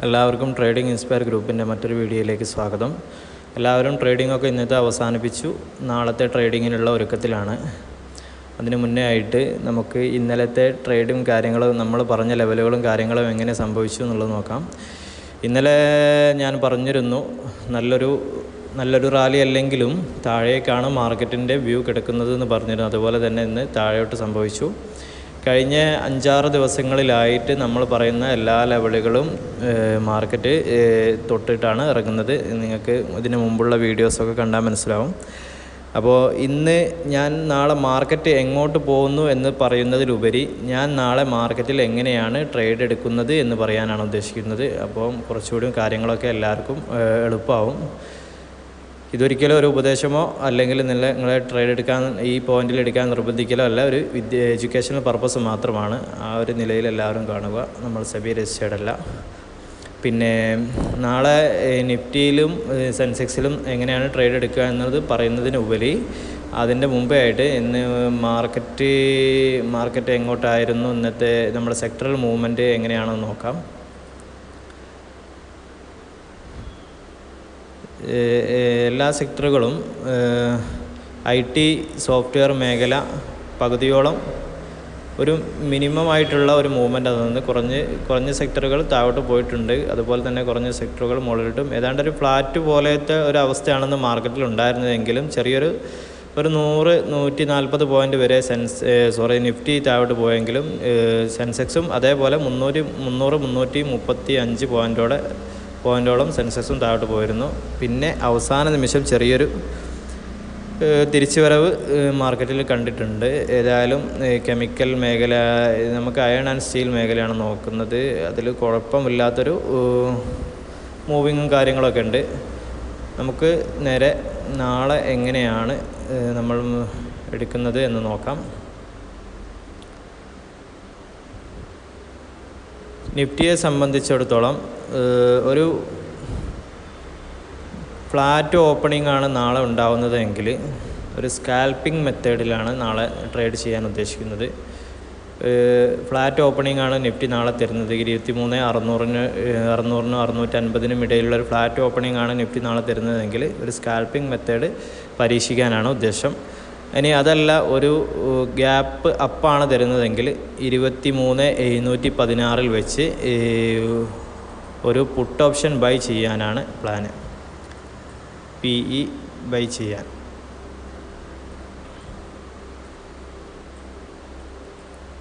എല്ലാവർക്കും trading inspire ഗ്രൂപ്പിൻ്റെ മറ്റൊരു വീഡിയോയിലേക്ക് സ്വാഗതം. എല്ലാവരും ട്രേഡിംഗൊക്കെ ഇന്നത്തെ അവസാനിപ്പിച്ചു. നാളത്തെ ട്രേഡിങ്ങിനുള്ള ഒരുക്കത്തിലാണ്. അതിന് മുന്നേ ആയിട്ട് നമുക്ക് ഇന്നലത്തെ ട്രേഡും കാര്യങ്ങളും നമ്മൾ പറഞ്ഞ ലെവലുകളും കാര്യങ്ങളും എങ്ങനെ സംഭവിച്ചു എന്നുള്ളത് നോക്കാം. ഇന്നലെ ഞാൻ പറഞ്ഞിരുന്നു നല്ലൊരു റാലി അല്ലെങ്കിലും താഴേക്കാണ് മാർക്കറ്റിൻ്റെ വ്യൂ കിടക്കുന്നത് എന്ന് പറഞ്ഞിരുന്നു. അതുപോലെ തന്നെ ഇന്ന് താഴോട്ട് സംഭവിച്ചു. കഴിഞ്ഞ 5-6 ദിവസങ്ങളിലായിട്ട് നമ്മൾ പറയുന്ന എല്ലാ ലെവലുകളും മാർക്കറ്റ് തൊട്ടിട്ടാണ് ഇറങ്ങുന്നത്. നിങ്ങൾക്ക് ഇതിന് മുമ്പുള്ള വീഡിയോസൊക്കെ കണ്ടാൽ മനസ്സിലാവും. അപ്പോൾ ഇന്ന് ഞാൻ നാളെ മാർക്കറ്റ് എങ്ങോട്ട് പോകുന്നു എന്ന് പറയുന്നതിലുപരി ഞാൻ നാളെ മാർക്കറ്റിൽ എങ്ങനെയാണ് ട്രേഡ് എടുക്കുന്നത് എന്ന് പറയാനാണ് ഉദ്ദേശിക്കുന്നത്. അപ്പോൾ കുറച്ചുകൂടി കാര്യങ്ങളൊക്കെ എല്ലാവർക്കും എളുപ്പമാവും. ഇതൊരിക്കലും ഒരു ഉപദേശമോ അല്ലെങ്കിൽ നിങ്ങളെ ട്രേഡ് എടുക്കാൻ ഈ പോയിന്റിൽ എടുക്കാൻ നിർബന്ധിക്കലോ അല്ല, ഒരു എഡ്യൂക്കേഷണൽ പർപ്പസ് മാത്രമാണ്. ആ ഒരു നിലയിൽ എല്ലാവരും കാണുക. നമ്മൾ സെബി രജിസ്റ്റേർഡ് അല്ല. പിന്നെ നാളെ നിഫ്റ്റിയിലും സെൻസെക്സിലും എങ്ങനെയാണ് ട്രേഡ് എടുക്കുക എന്നത് പറയുന്നതിനുപരി അതിൻ്റെ മുമ്പേ ആയിട്ട് ഇന്ന് മാർക്കറ്റ് എങ്ങോട്ടായിരുന്നു, ഇന്നത്തെ നമ്മുടെ സെക്ടറൽ മൂവ്മെൻറ്റ് എങ്ങനെയാണെന്ന് നോക്കാം. എല്ലാ സെക്ടറുകളും IT സോഫ്റ്റ്വെയർ മേഖല പകുതിയോളം ഒരു മിനിമം ആയിട്ടുള്ള ഒരു മൂവ്മെൻറ്റ് അതൊന്ന് കുറഞ്ഞ സെക്ടറുകൾ താഴോട്ട് പോയിട്ടുണ്ട്. അതുപോലെ തന്നെ കുറഞ്ഞ സെക്ടറുകൾ മുകളിലിട്ടും ഏതാണ്ട് ഒരു ഫ്ലാറ്റ് പോലത്തെ ഒരു അവസ്ഥയാണെന്ന് മാർക്കറ്റിൽ ഉണ്ടായിരുന്നതെങ്കിലും ചെറിയൊരു 100-140 പോയിൻ്റ് വരെ നിഫ്റ്റി താഴോട്ട് പോയെങ്കിലും സെൻസെക്സും അതേപോലെ 300-335 പോയിൻ്റോളം സെൻസെക്സും താഴോട്ട് പോയിരുന്നു. പിന്നെ അവസാന നിമിഷം ചെറിയൊരു തിരിച്ചുവരവ് മാർക്കറ്റിൽ കണ്ടിട്ടുണ്ട്. ഏതായാലും കെമിക്കൽ മേഖല, നമുക്ക് അയൺ ആൻഡ് സ്റ്റീൽ മേഖലയാണ് നോക്കുന്നത്. അതിൽ കുഴപ്പമില്ലാത്തൊരു മൂവിങ്ങും കാര്യങ്ങളൊക്കെ ഉണ്ട്. നമുക്ക് നേരെ നാളെ എങ്ങനെയാണ് നമ്മൾ എടുക്കുന്നത് എന്ന് നോക്കാം. നിഫ്റ്റിയെ സംബന്ധിച്ചിടത്തോളം ഒരു ഫ്ലാറ്റ് ഓപ്പണിംഗ് ആണ് നാളെ ഉണ്ടാവുന്നതെങ്കിൽ ഒരു സ്കാൽപ്പിംഗ് മെത്തേഡിലാണ് നാളെ ട്രേഡ് ചെയ്യാൻ ഉദ്ദേശിക്കുന്നത്. ഫ്ലാറ്റ് ഓപ്പണിംഗ് ആണ് നിഫ്റ്റി നാളെ തരുന്നത്. 23,600-650 ഇടയിലുള്ള ഒരു ഫ്ലാറ്റ് ഓപ്പണിംഗ് ആണ് നിഫ്റ്റി നാളെ തരുന്നതെങ്കിൽ ഒരു സ്കാൽപ്പിംഗ് മെത്തേഡ് പരീക്ഷിക്കാനാണ് ഉദ്ദേശം. ഇനി അതല്ല, ഒരു ഗ്യാപ്പ് അപ്പാണ് തരുന്നതെങ്കിൽ 23,716 വെച്ച് ഒരു പുട്ട് ഓപ്ഷൻ ബൈ ചെയ്യാനാണ് പ്ലാന്. PE ബൈ ചെയ്യാൻ.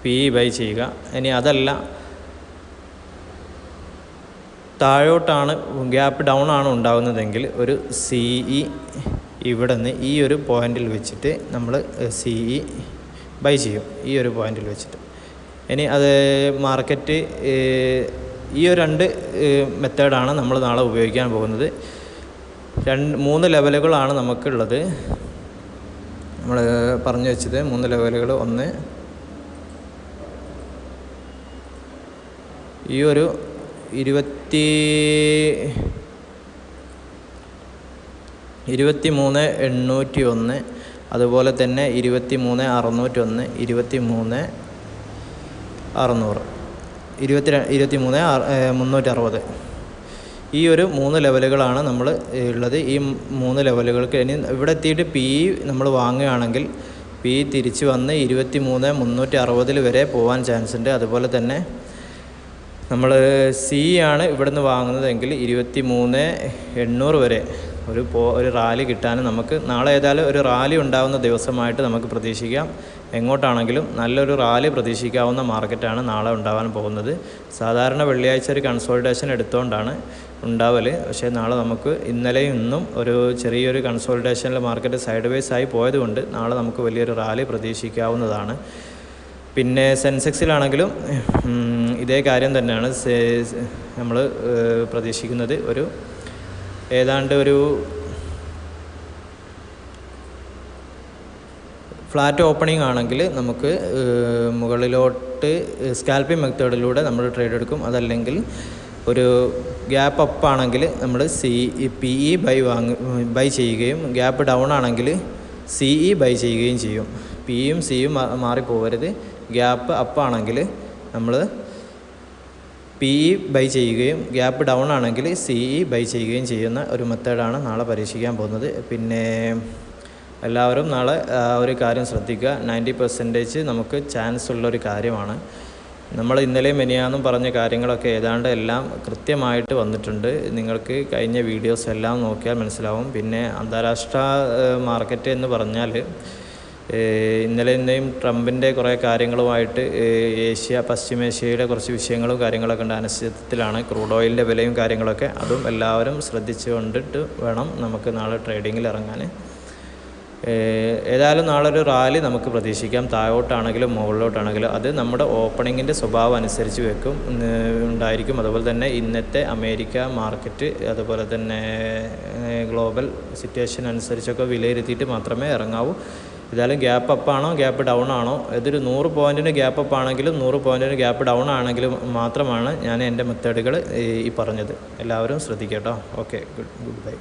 PE ബൈ ചെയ്യുക. ഇനി അതല്ല, താഴോട്ടാണ് ഗ്യാപ്പ് ഡൗൺ ആണ് ഉണ്ടാകുന്നതെങ്കിൽ ഒരു CE ഇവിടെ നിന്ന് ഈ ഒരു പോയിന്റിൽ വെച്ചിട്ട് നമ്മൾ CE ബൈ ചെയ്യും, ഈ ഒരു പോയിന്റിൽ വെച്ചിട്ട്. ഇനി അത് മാർക്കറ്റ് ഈ ഒരു 2 മെത്തേഡാണ് നമ്മൾ നാളെ ഉപയോഗിക്കാൻ പോകുന്നത്. 3 ലെവലുകളാണ് നമുക്കുള്ളത്. നമ്മൾ പറഞ്ഞു വെച്ചത് 3 ലെവലുകൾ. ഒന്ന്, ഈ ഒരു 23,801, അതുപോലെ തന്നെ 23,601, 23,600, 23,360. ഈ ഒരു 3 ലെവലുകളാണ് നമ്മൾ ഉള്ളത്. ഈ 3 ലെവലുകൾക്ക് ഇനി ഇവിടെ എത്തിയിട്ട് PE നമ്മൾ വാങ്ങുകയാണെങ്കിൽ PE തിരിച്ച് വന്ന് 23,360 വരെ പോകാൻ ചാൻസ് ഉണ്ട്. അതുപോലെ തന്നെ നമ്മൾ ആണ് ഇവിടെ നിന്ന് വാങ്ങുന്നതെങ്കിൽ 23,800 വരെ ഒരു റാലി കിട്ടാൻ നമുക്ക് നാളെ ഏതായാലും ഒരു റാലി ഉണ്ടാകുന്ന ദിവസമായിട്ട് നമുക്ക് പ്രതീക്ഷിക്കാം. എങ്ങോട്ടാണെങ്കിലും നല്ലൊരു റാലി പ്രതീക്ഷിക്കാവുന്ന മാർക്കറ്റാണ് നാളെ ഉണ്ടാകാൻ പോകുന്നത്. സാധാരണ വെള്ളിയാഴ്ച ഒരു കൺസോളിഡേഷൻ എടുത്തുകൊണ്ടാണ് ഉണ്ടാവൽ. പക്ഷേ നാളെ നമുക്ക് ഇന്നലെയും ഇന്നും ഒരു ചെറിയൊരു കൺസോളിഡേഷനിൽ മാർക്കറ്റ് സൈഡ് വേസ് ആയി പോയതുകൊണ്ട് നാളെ നമുക്ക് വലിയൊരു റാലി പ്രതീക്ഷിക്കാവുന്നതാണ്. പിന്നെ സെൻസെക്സിലാണെങ്കിലും ഇതേ കാര്യം തന്നെയാണ് നമ്മൾ പ്രതീക്ഷിക്കുന്നത്. ഏതാണ്ട് ഒരു ഫ്ലാറ്റ് ഓപ്പണിംഗ് ആണെങ്കിൽ നമുക്ക് മുകളിലോട്ട് സ്കാൽപ്പിംഗ് മെത്തേഡിലൂടെ നമ്മൾ ട്രേഡ് എടുക്കും. അതല്ലെങ്കിൽ ഒരു ഗ്യാപ്പ് അപ്പ് ആണെങ്കിൽ നമ്മൾ PE ബൈ ചെയ്യുകയും ഗ്യാപ്പ് ഡൗൺ ആണെങ്കിൽ CE ബൈ ചെയ്യുകയും ചെയ്യും. Pയും Cയും മാറിപ്പോകരുത്. ഗ്യാപ്പ് അപ്പ് ആണെങ്കിൽ നമ്മൾ PE ബൈ ചെയ്യുകയും ഗ്യാപ്പ് ഡൗൺ ആണെങ്കിൽ CE ബൈ ചെയ്യുകയും ചെയ്യുന്ന ഒരു മെത്തേഡാണ് നാളെ പരീക്ഷിക്കാൻ പോകുന്നത്. പിന്നെ എല്ലാവരും നാളെ ഒരു കാര്യം ശ്രദ്ധിക്കുക, 90% നമുക്ക് ചാൻസ് ഉള്ളൊരു കാര്യമാണ്. നമ്മൾ ഇന്നലെ മെനിയാന്നും പറഞ്ഞ കാര്യങ്ങളൊക്കെ ഏതാണ്ട് എല്ലാം കൃത്യമായിട്ട് വന്നിട്ടുണ്ട്. നിങ്ങൾക്ക് കഴിഞ്ഞ വീഡിയോസ് എല്ലാം നോക്കിയാൽ മനസ്സിലാവും. പിന്നെ അന്താരാഷ്ട്ര മാർക്കറ്റ് എന്ന് പറഞ്ഞാൽ ഇന്നലെയും ട്രംപിൻ്റെ കുറേ കാര്യങ്ങളുമായിട്ട് പശ്ചിമേഷ്യയുടെ കുറച്ച് വിഷയങ്ങളും കാര്യങ്ങളൊക്കെ ഉണ്ട്. അനിശ്ചിതത്വത്തിലാണ് ക്രൂഡ് ഓയിലിൻ്റെ വിലയും കാര്യങ്ങളൊക്കെ. അതും എല്ലാവരും ശ്രദ്ധിച്ചു കൊണ്ടിട്ട് വേണം നമുക്ക് നാളെ ട്രേഡിങ്ങിൽ ഇറങ്ങാൻ. ഏതായാലും നാളെ ഒരു റാലി നമുക്ക് പ്രതീക്ഷിക്കാം, താഴോട്ടാണെങ്കിലും മുകളിലോട്ടാണെങ്കിലും. അത് നമ്മുടെ ഓപ്പണിങ്ങിൻ്റെ സ്വഭാവം അനുസരിച്ച് ഉണ്ടായിരിക്കും. അതുപോലെ തന്നെ ഇന്നത്തെ അമേരിക്ക മാർക്കറ്റ്, അതുപോലെ തന്നെ ഗ്ലോബൽ സിറ്റുവേഷൻ അനുസരിച്ചൊക്കെ വിലയിരുത്തിയിട്ട് മാത്രമേ ഇറങ്ങാവൂ. ഏതായാലും ഗ്യാപ്പ് അപ്പാണോ ഗ്യാപ്പ് ഡൗൺ ആണോ, ഇതൊരു 100 പോയിൻറ്റിന് ഗ്യാപ്പ് അപ്പ് ആണെങ്കിലും 100 പോയിൻറ്റിന് ഗ്യാപ്പ് ഡൗൺ ആണെങ്കിലും മാത്രമാണ് ഞാൻ എൻ്റെ മെത്തേഡുകൾ ഈ പറഞ്ഞത്. എല്ലാവരും ശ്രദ്ധിക്കുക കേട്ടോ. Okay, good bye.